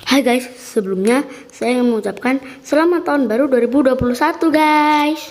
Hai guys, sebelumnya saya ingin mengucapkan selamat tahun baru 2021 guys.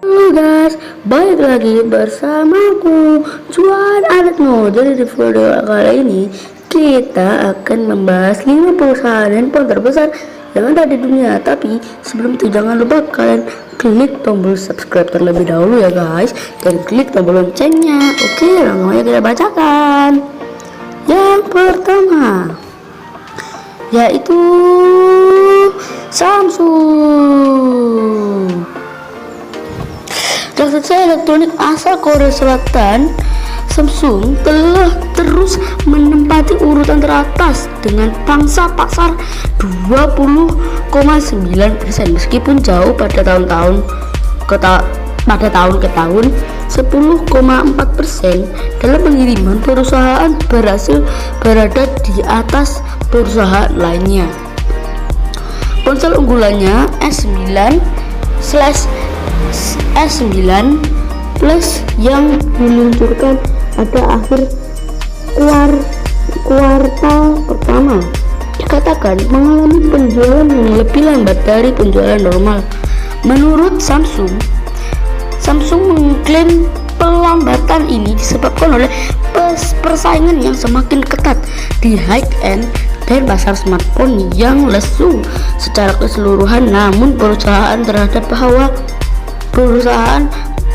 Halo guys, balik lagi bersamaku Juan Aretno. Jadi di video kali ini kita akan membahas 5 perusahaan handphone terbesar yang ada di dunia. Tapi sebelum itu jangan lupa kalian klik tombol subscribe terlebih dahulu ya guys, dan klik tombol loncengnya. Oke, langsung aja kita bacakan. Yang pertama yaitu Samsung. Raksasa elektronik asal Korea Selatan, Samsung telah terus menempati urutan teratas dengan pangsa pasar 20,9%, meskipun jauh pada tahun ke tahun 10,4%. Dalam pengiriman, perusahaan berhasil berada di atas perusahaan lainnya. Ponsel unggulannya S9 Plus yang diluncurkan pada akhir kuartal pertama dikatakan mengalami penjualan yang lebih lambat dari penjualan normal. Menurut Samsung mengklaim pelambatan ini disebabkan oleh persaingan yang semakin ketat di high-end dan pasar smartphone yang lesu secara keseluruhan. Namun perusahaan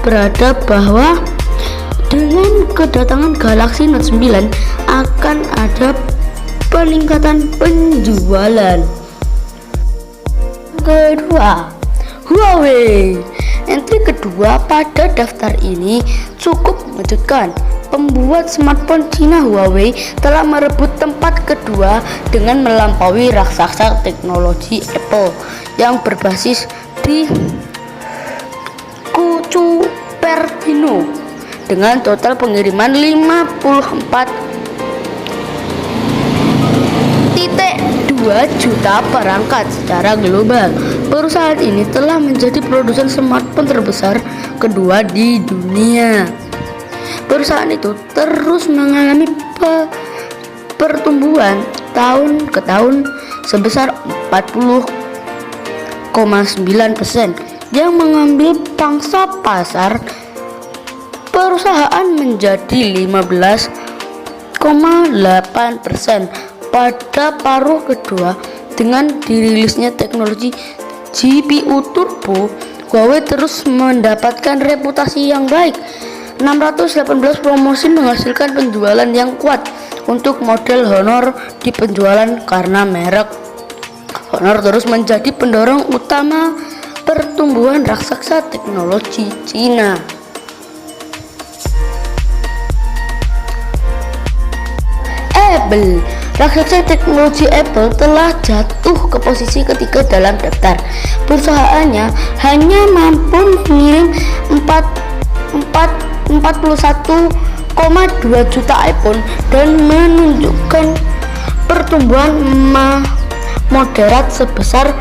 berada bahwa dengan kedatangan Galaxy Note 9 akan ada peningkatan penjualan. Kedua, Huawei. Entry kedua pada daftar ini cukup mengejutkan. Pembuat smartphone Cina Huawei telah merebut tempat kedua dengan melampaui raksasa teknologi Apple yang berbasis di Cupertino dengan total pengiriman 54,2 juta perangkat secara global. Perusahaan ini telah menjadi produsen smartphone terbesar kedua di dunia. Perusahaan itu terus mengalami pertumbuhan tahun ke tahun sebesar 40,9%, yang mengambil pangsa pasar perusahaan menjadi 15,8% pada paruh kedua. Dengan dirilisnya teknologi GPU Turbo, Huawei terus mendapatkan reputasi yang baik. 618 promosi menghasilkan penjualan yang kuat untuk model Honor di penjualan karena merek Honor terus menjadi pendorong utama pertumbuhan raksasa teknologi Cina. Apple. Raksasa teknologi Apple telah jatuh ke posisi ketiga dalam daftar. Perusahaannya hanya mampu mengirim 41,2 juta iPhone dan menunjukkan pertumbuhan moderat sebesar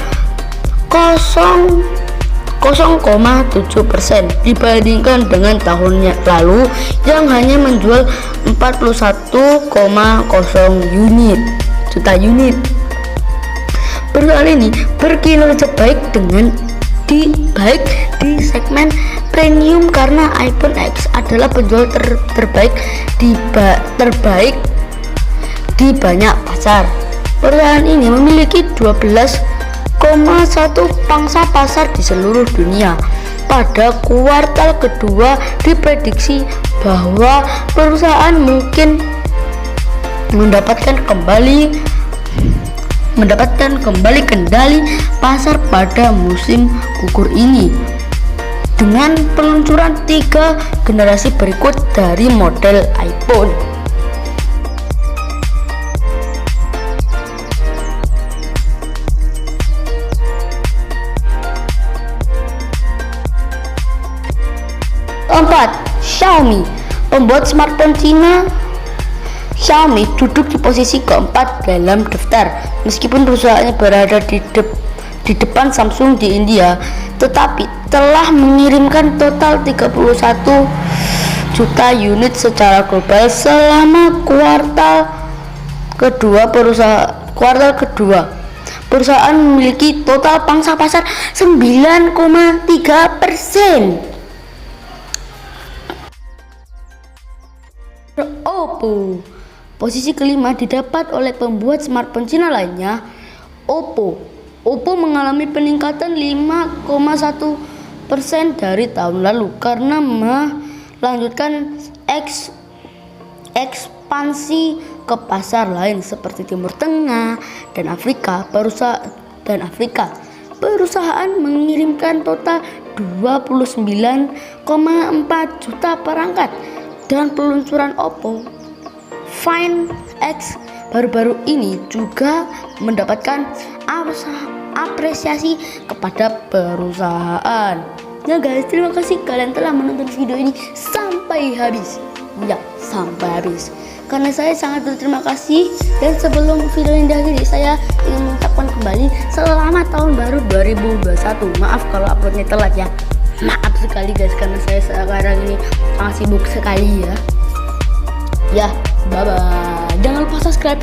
0,7% dibandingkan dengan tahun lalu yang hanya menjual 41,0 juta unit. Perusahaan ini berkinerja baik di segmen premium karena iPhone X adalah penjual terbaik di banyak pasar. Perusahaan ini memiliki 12,1 pangsa pasar di seluruh dunia. Pada kuartal kedua diprediksi bahwa perusahaan mungkin mendapatkan kembali kendali pasar pada musim gugur ini dengan peluncuran 3 generasi berikut dari model iPhone. Keempat, Xiaomi. Pembuat smartphone Cina Xiaomi duduk di posisi keempat dalam daftar, meskipun perusahaannya berada di di depan Samsung di India, tetapi telah mengirimkan total 31 juta unit secara global selama kuartal kedua. Perusahaan memiliki total pangsa pasar 9,3%. Oppo. Posisi kelima didapat oleh pembuat smartphone Cina lainnya, Oppo. Oppo mengalami peningkatan 5,1% dari tahun lalu karena melanjutkan ekspansi ke pasar lain seperti Timur Tengah dan Afrika. Perusahaan mengirimkan total 29,4 juta perangkat, dan peluncuran Oppo Find X baru-baru ini juga mendapatkan apresiasi kepada perusahaan. Ya guys, terima kasih kalian telah menonton video ini sampai habis. Ya, sampai habis. Karena saya sangat berterima kasih, dan sebelum video ini diakhiri, saya ingin mengucapkan kembali selamat tahun baru 2021. Maaf kalau uploadnya telat ya. Maaf sekali guys, karena saya sekarang ini sangat sibuk sekali ya. Ya, bye bye. Jangan lupa subscribe.